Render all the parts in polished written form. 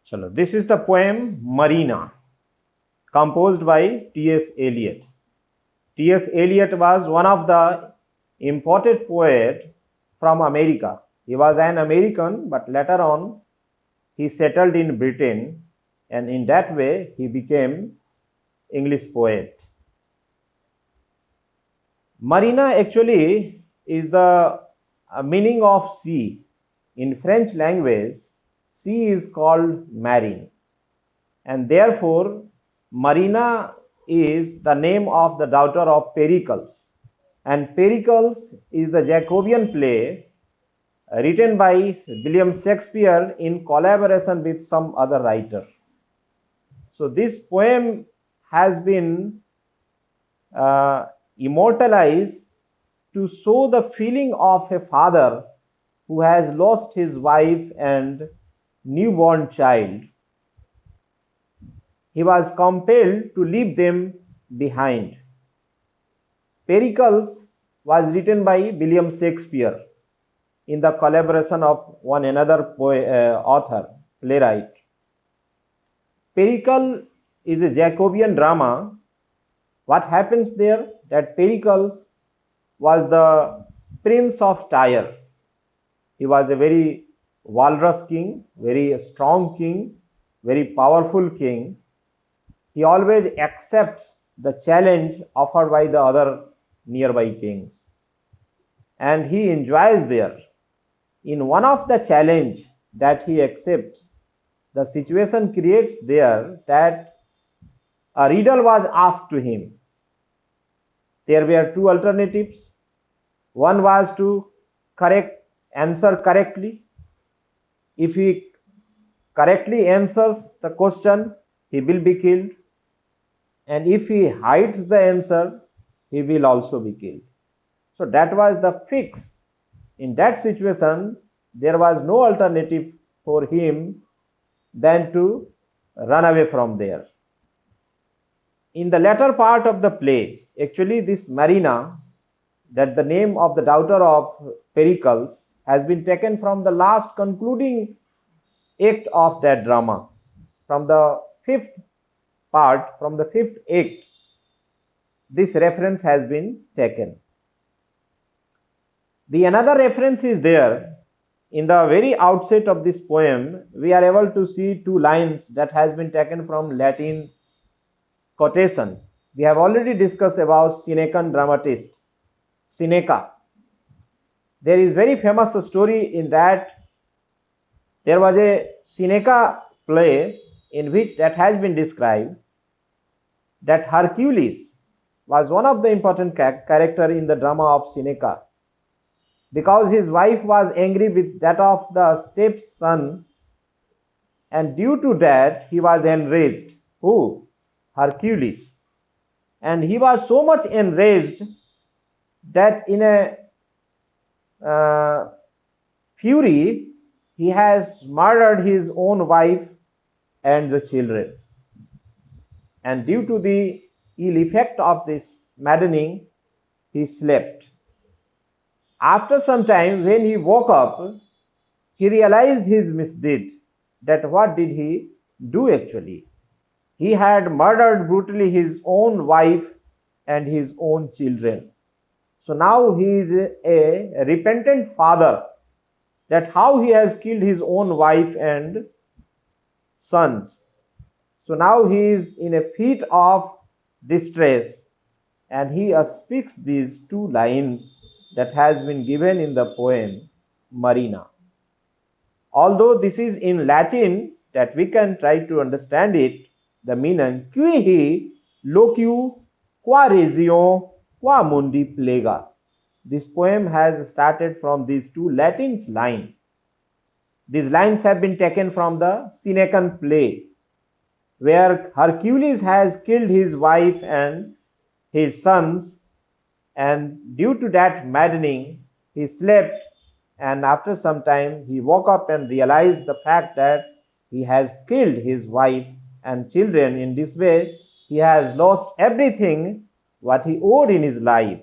Chalo, this is the poem Marina, composed by T.S. Eliot. T.S. Eliot was one of the important poets from America. He was an American, but later on he settled in Britain, and in that way he became English poet. Marina actually is the meaning of sea. In French language, sea is called marine, and therefore Marina is the name of the daughter of Pericles. And Pericles is the Jacobean play written by William Shakespeare in collaboration with some other writer. So this poem has been immortalized to show the feeling of a father who has lost his wife and newborn child. He was compelled to leave them behind. Pericles was written by William Shakespeare in the collaboration of one another author, playwright. Pericles is a Jacobean drama. What happens there? That Pericles was the prince of Tyre. He was a very valorous king, very strong king, very powerful king. He always accepts the challenge offered by the other nearby kings, and he enjoys there. In one of the challenge that he accepts, the situation creates there that a riddle was asked to him. There were two alternatives. One was to answer correctly. If he correctly answers the question, he will be killed. And if he hides the answer, he will also be killed. So that was the fix. In that situation, there was no alternative for him than to run away from there. In the latter part of the play, actually this Marina, that the name of the daughter of Pericles, has been taken from the last concluding act of that drama, from the fifth part, from the fifth act. This reference has been taken. The another reference is there. In the very outset of this poem, we are able to see two lines that has been taken from Latin quotation. We have already discussed about Senecan dramatist, Seneca. There is very famous story in that there was a Seneca play in which that has been described that Hercules was one of the important character in the drama of Seneca, because his wife was angry with that of the stepson, and due to that he was enraged. Who? Hercules. And he was so much enraged that in a fury he has murdered his own wife and the children. And due to the ill effect of this maddening, he slept. After some time, when he woke up, he realized his misdeed. That what did he do actually? He had murdered brutally his own wife and his own children. So now he is a repentant father, that how he has killed his own wife and sons. So now he is in a fit of distress, and he speaks these two lines that has been given in the poem Marina. Although this is in Latin, that we can try to understand it, the meaning Qui locu qua region qua mundi plega. This poem has started from these two Latin lines. These lines have been taken from the Senecan play, where Hercules has killed his wife and his sons, and due to that maddening, he slept, and after some time he woke up and realized the fact that he has killed his wife and children. In this way, he has lost everything what he owed in his life.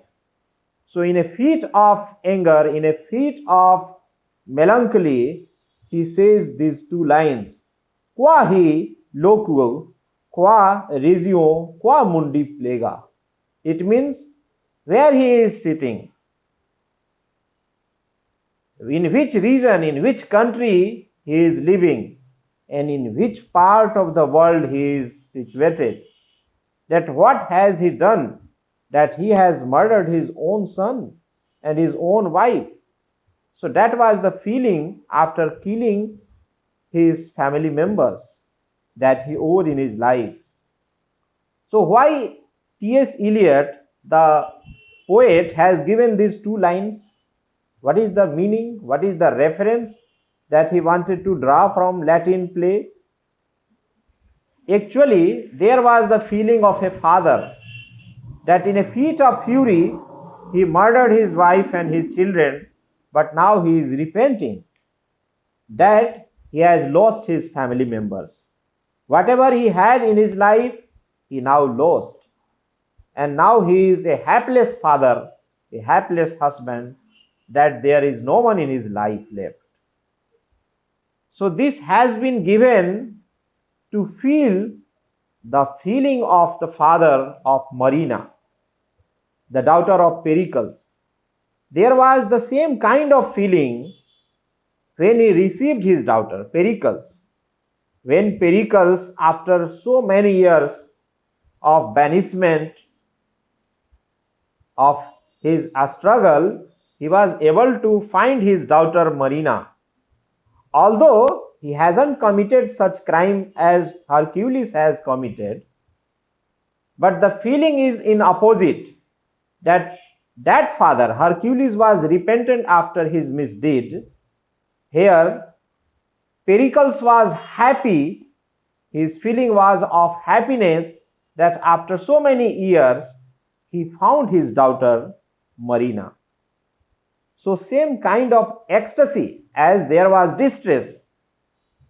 So in a fit of anger, in a fit of melancholy, he says these two lines quahi loquo, qua regio, qua mundi plega. It means where he is sitting, in which region, in which country he is living, and in which part of the world he is situated. That what has he done, that he has murdered his own son and his own wife. So that was the feeling after killing his family members that he owed in his life. So why T.S. Eliot, the poet, has given these two lines? What is the meaning? What is the reference that he wanted to draw from Latin play? Actually, there was the feeling of a father that in a fit of fury he murdered his wife and his children, but now he is repenting that he has lost his family members. Whatever he had in his life, he now lost. And now he is a hapless father, a hapless husband, that there is no one in his life left. So this has been given to feel the feeling of the father of Marina, the daughter of Pericles. There was the same kind of feeling when he received his daughter, Pericles. When Pericles, after so many years of banishment, of his struggle, he was able to find his daughter Marina. Although he hasn't committed such crime as Hercules has committed, but the feeling is in opposite, that father, Hercules, was repentant after his misdeed. Here, Pericles was happy. His feeling was of happiness that after so many years, he found his daughter Marina. So same kind of ecstasy as there was distress.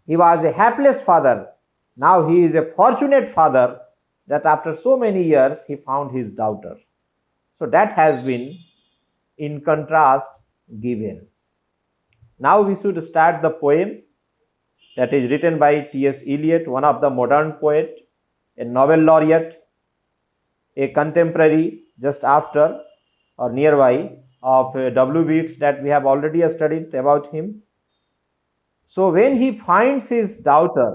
He was a hapless father. Now he is a fortunate father that after so many years he found his daughter. So that has been in contrast given. Now we should start the poem that is written by T.S. Eliot, one of the modern poets, a Nobel laureate, a contemporary just after or nearby of W. Yeats that we have already studied about him. So when he finds his daughter,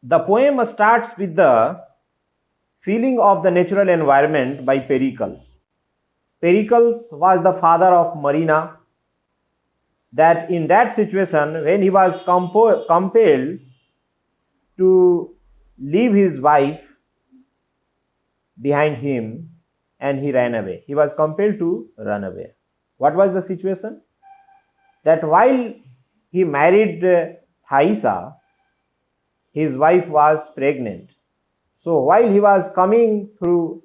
the poem starts with the feeling of the natural environment by Pericles. Pericles was the father of Marina, that in that situation when he was compelled to leave his wife behind him and he ran away. He was compelled to run away. What was the situation? That while he married Thaisa, his wife was pregnant. So while he was coming through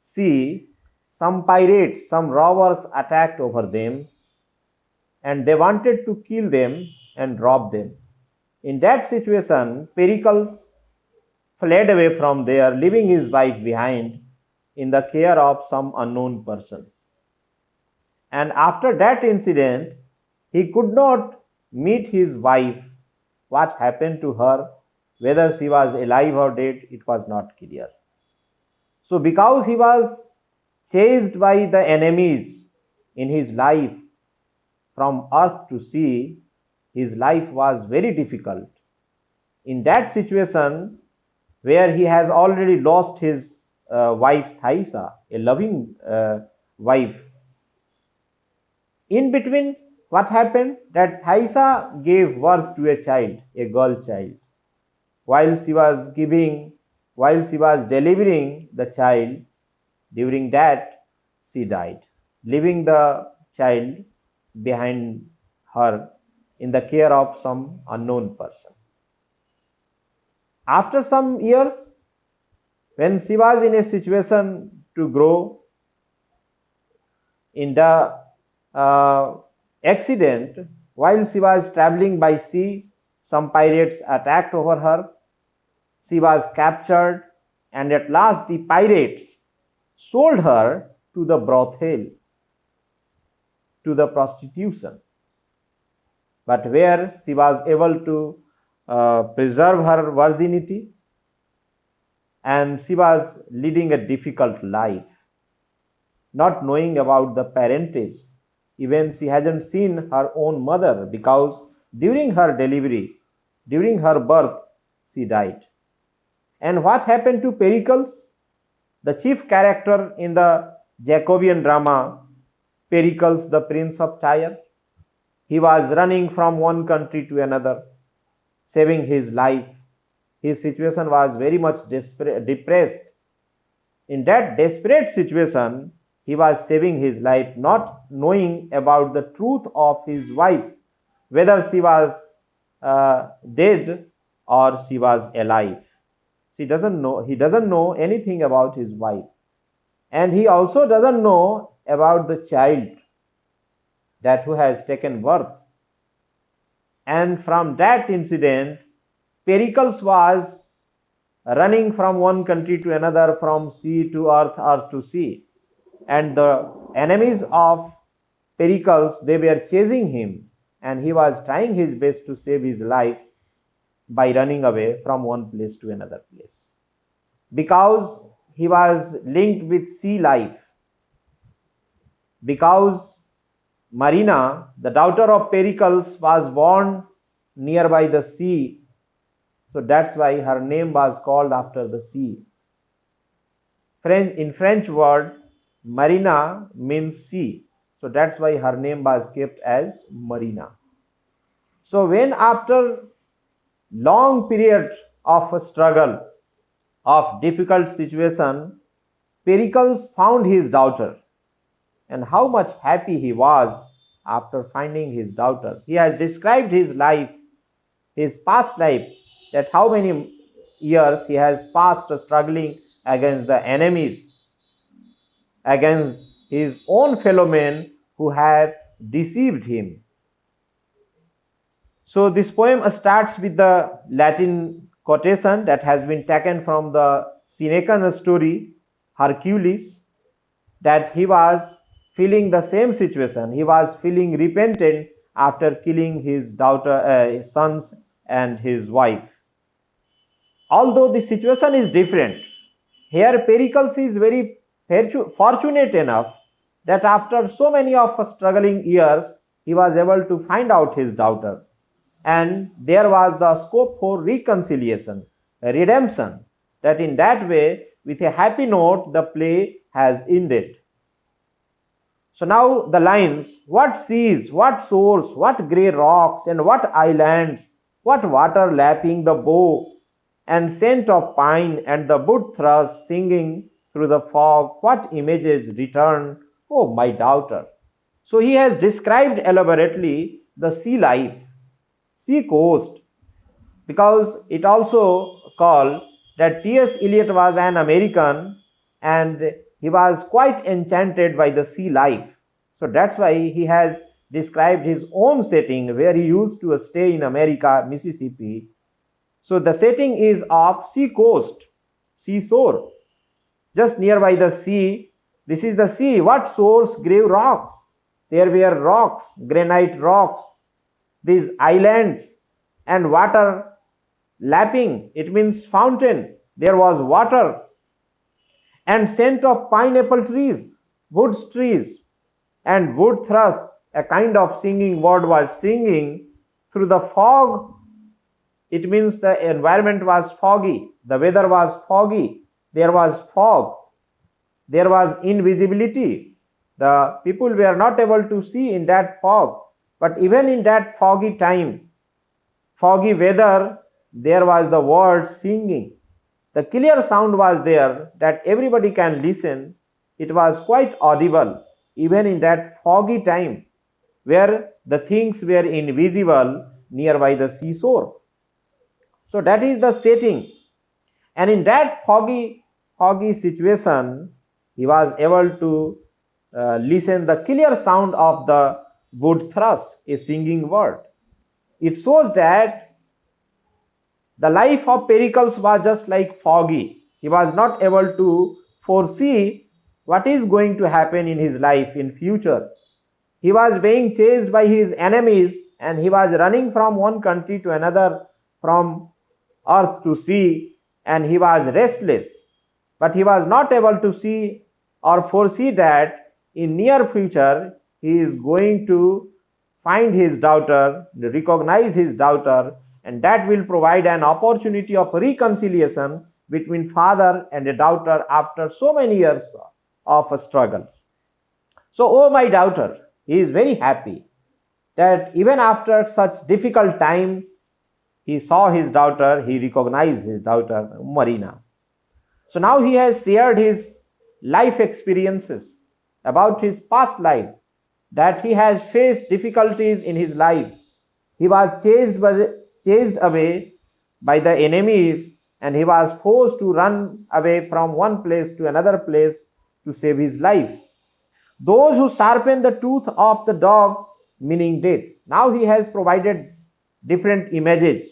sea, some pirates, some robbers attacked over them and they wanted to kill them and rob them. In that situation, Pericles fled away from there, leaving his wife behind in the care of some unknown person. And after that incident, he could not meet his wife. What happened to her, whether she was alive or dead, it was not clear. So because he was chased by the enemies in his life from earth to sea, his life was very difficult. In that situation, where he has already lost his wife Thaisa, a loving wife, in between, what happened? That Thaisa gave birth to a child, a girl child. While she was delivering the child, during that she died, leaving the child behind her in the care of some unknown person. After some years, when she was in a situation to grow, in the accident, while she was traveling by sea, some pirates attacked over her. She was captured, and at last the pirates sold her to the brothel, to the prostitution. but where she was able to preserve her virginity, and she was leading a difficult life, not knowing about the parentage. Even she hasn't seen her own mother, because during her delivery, during her birth, she died. And what happened to Pericles, the chief character in the Jacobean drama, Pericles, the Prince of Tyre? He was running from one country to another, saving his life. His situation was very much depressed. In that desperate situation, he was saving his life, not knowing about the truth of his wife, whether she was dead or she was alive. He doesn't know anything about his wife. And he also doesn't know about the child that who has taken birth. And from that incident, Pericles was running from one country to another, from sea to earth, earth to sea. And the enemies of Pericles, they were chasing him, and he was trying his best to save his life by running away from one place to another place. Because he was linked with sea life. Because Marina, the daughter of Pericles, was born nearby the sea, so that's why her name was called after the sea. In French word, Marina means sea, so that's why her name was kept as Marina. So when after long period of struggle, of difficult situation, Pericles found his daughter, and how much happy he was after finding his daughter. He has described his life, his past life, that how many years he has passed struggling against the enemies, against his own fellow men who have deceived him. So this poem starts with the Latin quotation that has been taken from the Senecan story, Hercules, that he was feeling the same situation. He was feeling repentant after killing his sons and his wife. Although the situation is different, here Pericles is very fortunate enough that after so many of struggling years, he was able to find out his daughter. And there was the scope for reconciliation, redemption, that in that way, with a happy note, the play has ended. So now the lines: what seas, what shores, what grey rocks, and what islands, what water lapping the bow, and scent of pine, and the wood thrush singing through the fog, what images return, oh my daughter. So he has described elaborately the sea life, sea coast, because it also called that T.S. Eliot was an American and he was quite enchanted by the sea life. So that's why he has described his own setting where he used to stay in America, Mississippi. So the setting is of sea coast, seashore, just nearby the sea. This is the sea. What shores? Grave rocks. There were rocks, granite rocks, these islands, and water lapping. It means fountain. There was water, and scent of pineapple trees, wood trees, and wood thrush, a kind of singing bird was singing through the fog. It means the environment was foggy, the weather was foggy, there was fog, there was invisibility. The people were not able to see in that fog, but even in that foggy time, foggy weather, there was the word singing. The clear sound was there that everybody can listen. It was quite audible even in that foggy time where the things were invisible nearby the seashore. So that is the setting. And in that foggy situation, he was able to listen the clear sound of the wood thrush, a singing bird. It shows that the life of Pericles was just like foggy. He was not able to foresee what is going to happen in his life in future. He was being chased by his enemies and he was running from one country to another, from earth to sea, and he was restless. But he was not able to see or foresee that in near future he is going to find his daughter, recognize his daughter, and that will provide an opportunity of reconciliation between father and a daughter after so many years of a struggle. So, oh my daughter, he is very happy that even after such difficult time, he saw his daughter, he recognized his daughter, Marina. So now he has shared his life experiences about his past life, that he has faced difficulties in his life. He was chased away by the enemies, and he was forced to run away from one place to another place to save his life. Those who sharpen the tooth of the dog, meaning death. Now he has provided different images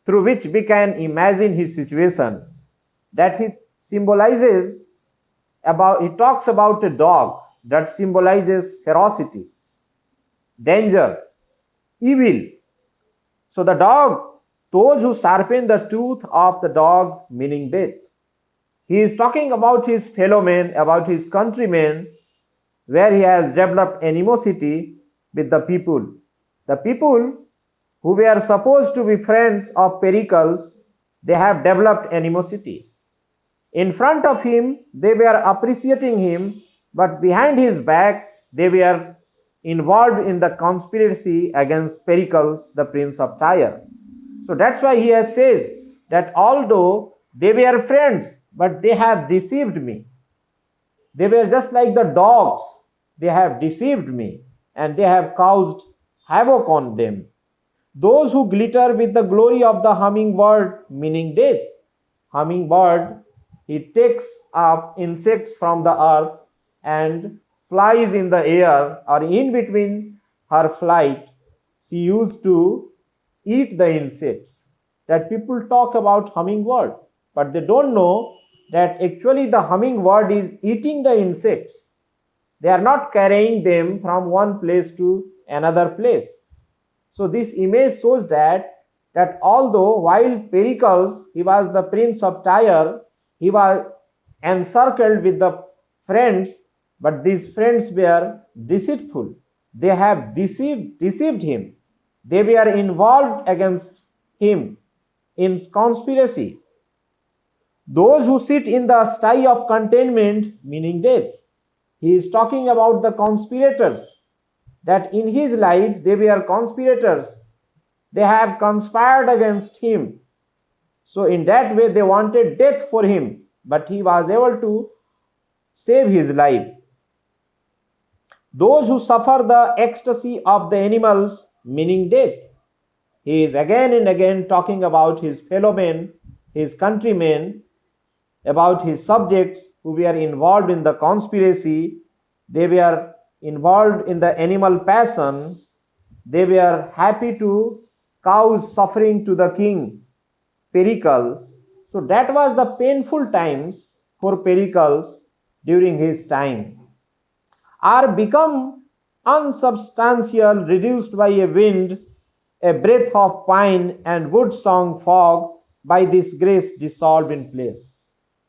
through which we can imagine his situation, that he symbolizes about, he talks about a dog that symbolizes ferocity, danger, evil. So the dog, those who sharpen the tooth of the dog, meaning death. He is talking about his fellow men, about his countrymen, where he has developed animosity with the people. The people who were supposed to be friends of Pericles, they have developed animosity. In front of him, they were appreciating him, but behind his back, they were involved in the conspiracy against Pericles, the prince of Tyre. So that's why he has says that although they were friends, but they have deceived me. They were just like the dogs. They have deceived me, and they have caused havoc on them. Those who glitter with the glory of the hummingbird, meaning death. Hummingbird, he takes up insects from the earth and flies in the air, or in between her flight, she used to eat the insects. That people talk about hummingbird, but they don't know that actually the hummingbird is eating the insects. They are not carrying them from one place to another place. So this image shows that although while Pericles, he was the prince of Tyre, he was encircled with the friends, but these friends were deceitful. They have deceived him. They were involved against him in conspiracy. Those who sit in the sty of contentment, meaning death. He is talking about the conspirators, that in his life they were conspirators. They have conspired against him. So in that way they wanted death for him, but he was able to save his life. Those who suffer the ecstasy of the animals, meaning death. He is again and again talking about his fellow men, his countrymen, about his subjects who were involved in the conspiracy. They were involved in the animal passion. They were happy to cause suffering to the king, Pericles. So that was the painful times for Pericles during his time. Are become unsubstantial, reduced by a wind, a breath of pine and wood song fog, by this grace dissolved in place.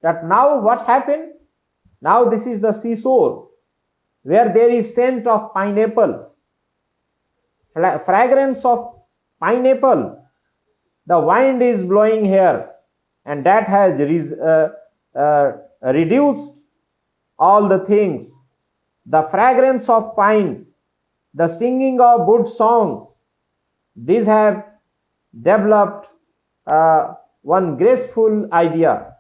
That now what happened? Now this is the seashore, where there is scent of pineapple, fragrance of pineapple. The wind is blowing here, and that has reduced all the things. The fragrance of pine, the singing of wood song, these have developed one graceful idea,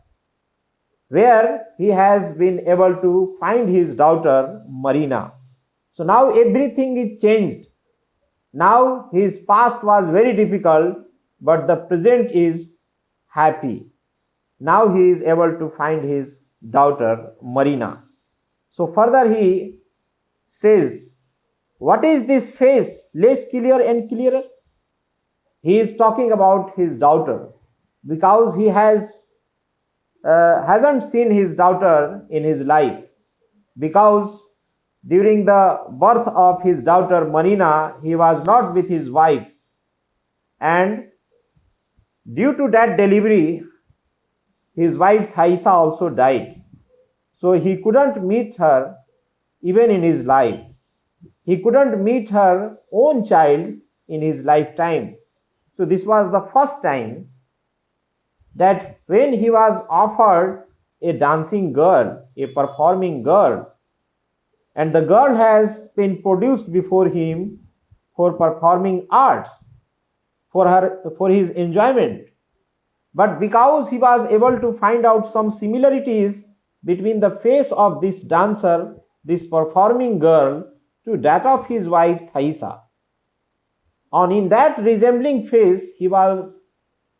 where he has been able to find his daughter Marina. So now everything is changed. Now his past was very difficult, but the present is happy. Now he is able to find his daughter Marina. So further he says, what is this face less clear and clearer? He is talking about his daughter, because he hasn't seen his daughter in his life, because during the birth of his daughter Marina, he was not with his wife, and due to that delivery, his wife Thaisa also died. So he couldn't meet her even in his life. He couldn't meet her own child in his lifetime. So this was the first time that when he was offered a dancing girl, a performing girl, and the girl has been produced before him for performing arts, for his enjoyment. But because he was able to find out some similarities between the face of this dancer, this performing girl, to that of his wife Thaisa, and in that resembling face, he was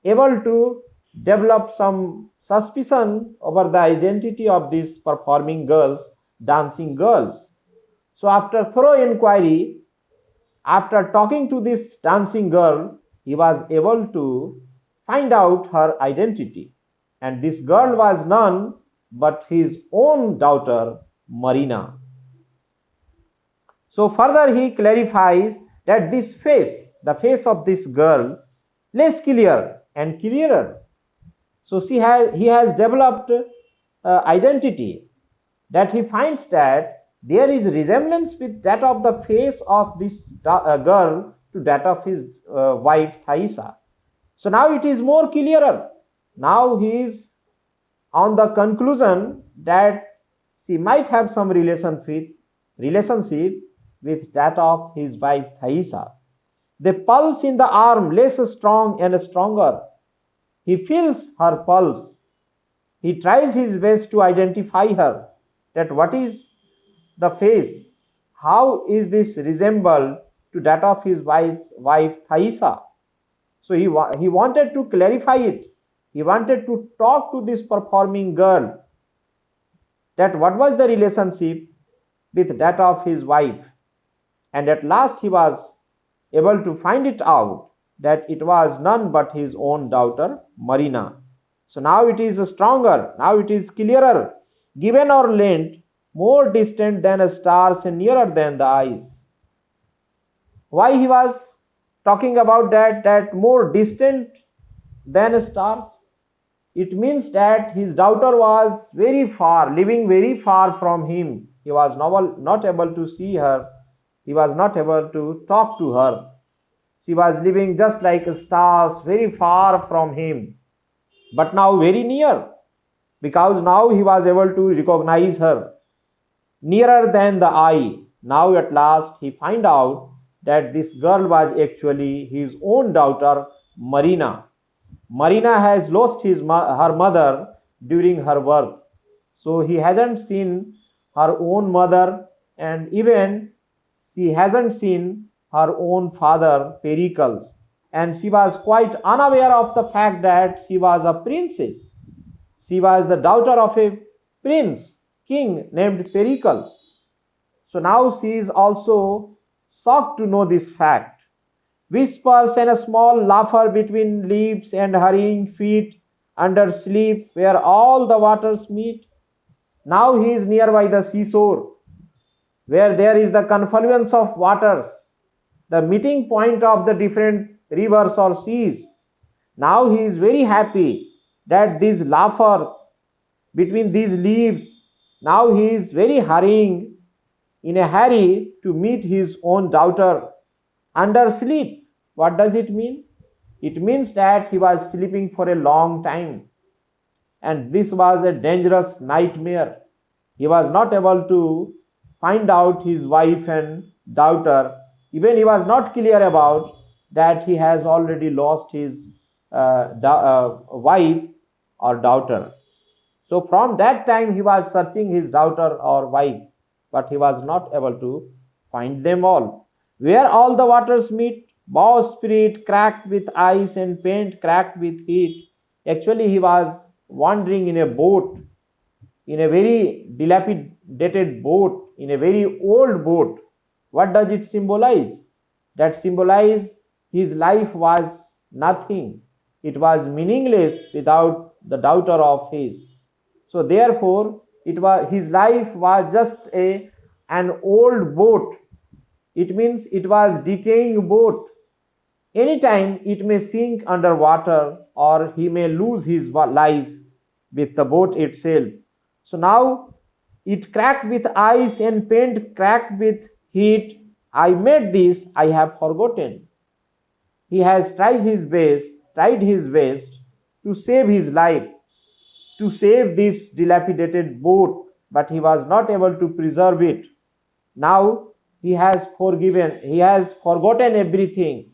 able to develop some suspicion over the identity of these performing girls, dancing girls. So after thorough inquiry, after talking to this dancing girl, he was able to find out her identity. And this girl was none but his own daughter, Marina. So further he clarifies that this face, the face of this girl, less clear and clearer. So he has developed identity, that he finds that there is resemblance with that of the face of this girl to that of his wife Thaisa. So now it is more clearer. Now he is on the conclusion that she might have some relationship with that of his wife Thaisa. The pulse in the arm less strong and stronger. He feels her pulse. He tries his best to identify her, that what is the face, how is this resembled to that of his wife Thaisa. So he wanted to clarify it. He wanted to talk to this performing girl, that what was the relationship with that of his wife. And at last he was able to find it out, that it was none but his own daughter Marina. So now it is stronger, now it is clearer, given or lent, more distant than stars and nearer than the eyes. Why he was talking about that more distant than stars? It means that his daughter was very far, living very far from him. He was not able to see her. He was not able to talk to her. She was living just like stars, very far from him, but now very near, because now he was able to recognize her, nearer than the eye. Now at last he find out that this girl was actually his own daughter Marina. Marina has lost her mother during her birth, so he hasn't seen her own mother, and even she hasn't seen her own father Pericles, and she was quite unaware of the fact that she was a princess. She was the daughter of a prince, king named Pericles. So now she is also shocked to know this fact. Whispers and a small laugher between leaves and hurrying feet under sleep where all the waters meet. Now he is nearby the seashore, where there is the confluence of waters, the meeting point of the different rivers or seas. Now he is very happy that these laughers between these leaves, now he is very hurrying, in a hurry to meet his own daughter under sleep. What does it mean? It means that he was sleeping for a long time, and this was a dangerous nightmare. He was not able to find out his wife and daughter. Even he was not clear about that he has already lost his wife or daughter. So from that time he was searching his daughter or wife, but he was not able to find them all. Where all the waters meet, bowsprit cracked with ice and paint cracked with heat. Actually he was wandering in a boat, in a very dilapidated boat, in a very old boat. What does it symbolize? That symbolize his life was nothing. It was meaningless without the daughter of his. So therefore, his life was just a an old boat. It means it was decaying boat. Anytime it may sink under water, or he may lose his life with the boat itself. So now it cracked with ice and paint cracked with heat. I made this, I have forgotten. He has tried his best to save his life, to save this dilapidated boat, but he was not able to preserve it. Now he has forgotten everything,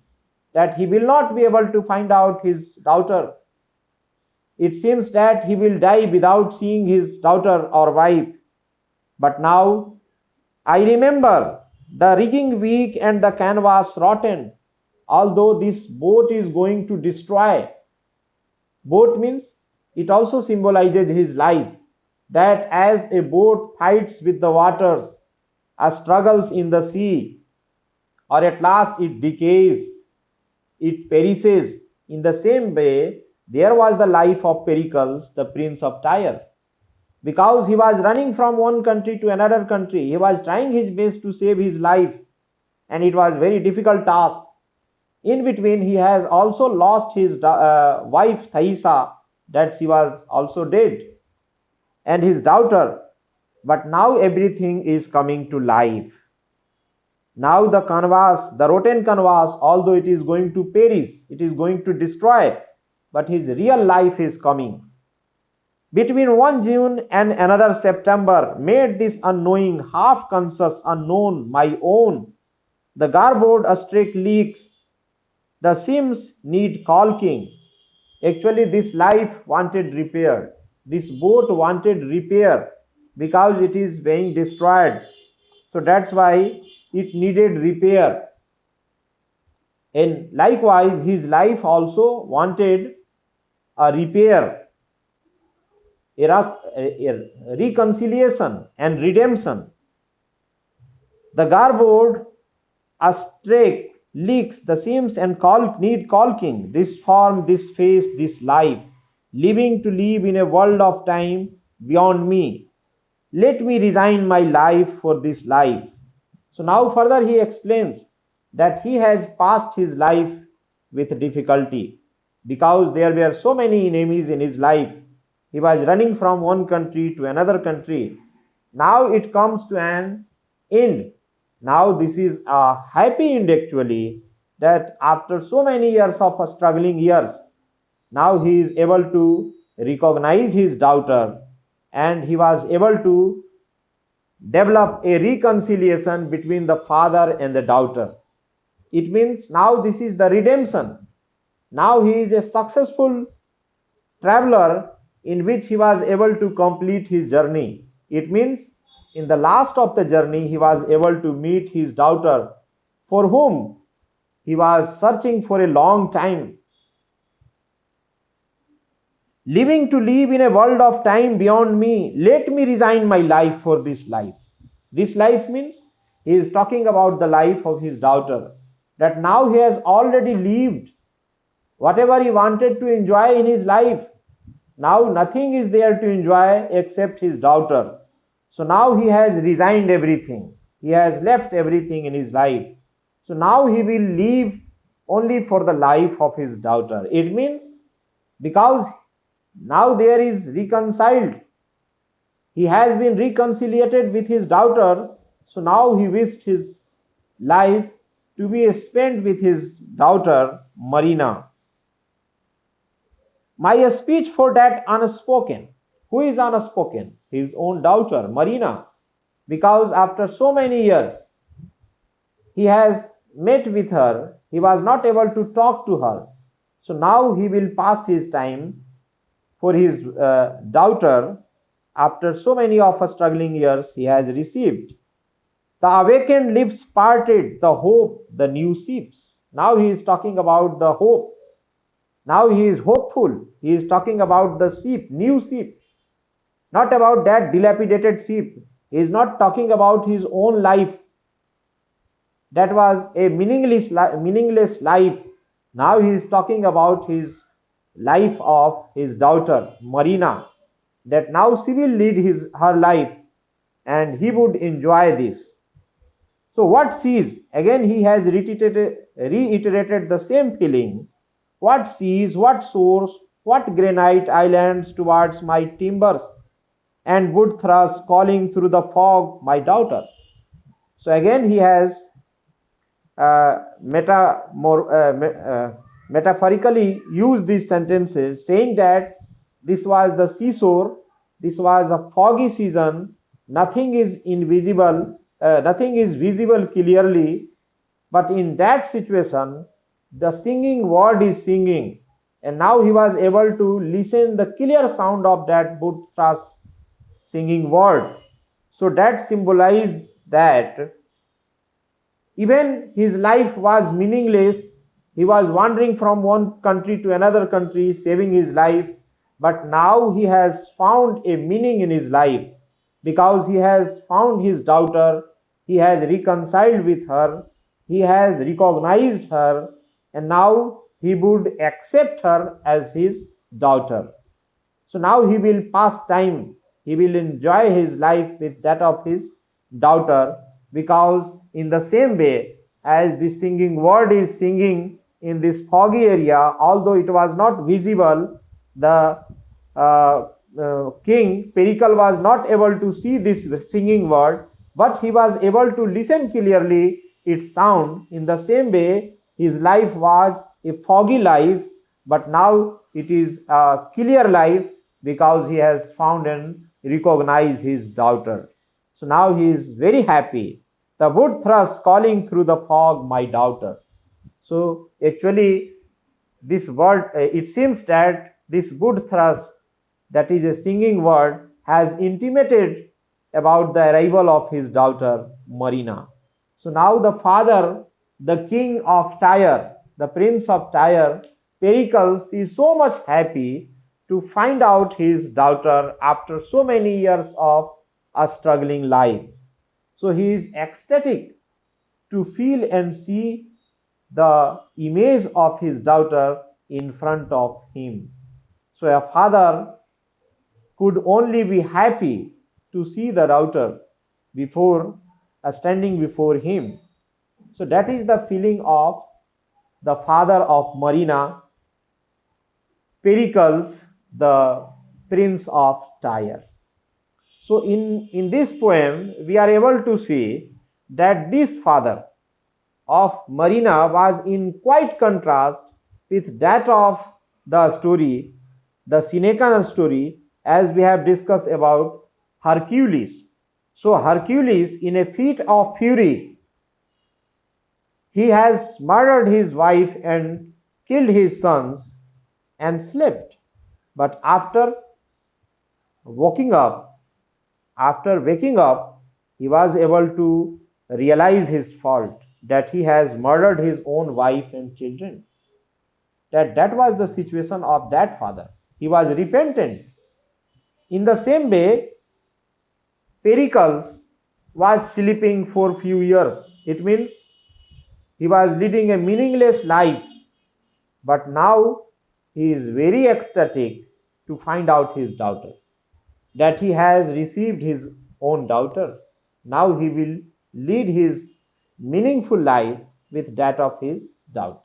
that he will not be able to find out his daughter. It seems that he will die without seeing his daughter or wife. But now I remember the rigging weak and the canvas rotten. Although this boat is going to destroy, boat means it also symbolizes his life, that as a boat fights with the waters, struggles in the sea, or at last it decays, it perishes. In the same way, there was the life of Pericles, the prince of Tyre. Because he was running from one country to another country, he was trying his best to save his life, and it was very difficult task. In between, he has also lost his wife Thaisa, that she was also dead, and his daughter. But now everything is coming to life. Now the canvas, the rotten canvas, although it is going to perish, it is going to destroy, but his real life is coming. Between one June and another September, made this unknowing, half-conscious unknown my own. The garboard streak leaks, the seams need caulking. Actually, this life wanted repair. This boat wanted repair because it is being destroyed. So that's why it needed repair. And likewise, his life also wanted a repair, a reconciliation and redemption. The garboard, a streak, leaks, the seams and need caulking. This form, this face, this life, living to live in a world of time beyond me. Let me resign my life for this life. So now further he explains that he has passed his life with difficulty, because there were so many enemies in his life. He was running from one country to another country. Now it comes to an end. Now this is a happy end actually, that after so many years of struggling years, now he is able to recognize his daughter, and he was able to develop a reconciliation between the father and the daughter. It means now this is the redemption. Now he is a successful traveler in which he was able to complete his journey. It means in the last of the journey, he was able to meet his daughter, for whom he was searching for a long time. Living to live in a world of time beyond me, let me resign my life for this life. This life means he is talking about the life of his daughter, that now he has already lived whatever he wanted to enjoy in his life. Now nothing is there to enjoy except his daughter. So now he has resigned everything. He has left everything in his life. So now he will live only for the life of his daughter. It means because now there is reconciled. He has been reconciliated with his daughter. So now he wished his life to be spent with his daughter Marina. My speech for that unspoken. Who is unspoken? His own daughter, Marina. Because after so many years, he has met with her, he was not able to talk to her. So now he will pass his time for his daughter. After so many of her struggling years, he has received. The awakened lips parted, the hope, the new ships. Now he is talking about the hope. Now he is hopeful. He is talking about the ship, new ship. Not about that dilapidated ship. He is not talking about his own life. That was a meaningless life. Now he is talking about his life of his daughter, Marina. That now she will lead her life. and he would enjoy this. So what sees? Again he has reiterated the same feeling. What seas, what shores, what granite islands towards my timbers, and wood thrush calling through the fog, my daughter. So again he has metaphorically used these sentences, saying that this was the seashore, this was a foggy season, nothing is invisible, nothing is visible clearly, but in that situation, the singing word is singing, and now he was able to listen the clear sound of that wood thrush singing word. So that symbolizes that even his life was meaningless. He was wandering from one country to another country, saving his life. But now he has found a meaning in his life because he has found his daughter, he has reconciled with her, he has recognized her, and now he would accept her as his daughter. So now he will pass time, he will enjoy his life with that of his daughter, because in the same way as the singing word is singing in this foggy area, although it was not visible, the king Pericle was not able to see this singing word, but he was able to listen clearly its sound. In the same way, his life was a foggy life, but now it is a clear life because he has found and recognized his daughter. So now he is very happy. The wood thrush calling through the fog, my daughter. So actually, this word, it seems that this wood thrush, that is a singing word, has intimated about the arrival of his daughter Marina. So now the father, the king of Tyre, the prince of Tyre, Pericles, is so much happy to find out his daughter after so many years of a struggling life. So he is ecstatic to feel and see the image of his daughter in front of him. So a father could only be happy to see the daughter before standing before him. So that is the feeling of the father of Marina, Pericles, the prince of Tyre. So in this poem, we are able to see that this father of Marina was in quite contrast with that of the story, the Senecan story, as we have discussed about Hercules. So Hercules, in a fit of fury, he has murdered his wife and killed his sons and slept. But waking up, after waking up, he was able to realize his fault, that he has murdered his own wife and children. That was the situation of that father. He was repentant. In the same way, Pericles was sleeping for few years. It means he was leading a meaningless life, but now he is very ecstatic to find out his daughter, that he has received his own daughter. Now he will lead his meaningful life with that of his daughter.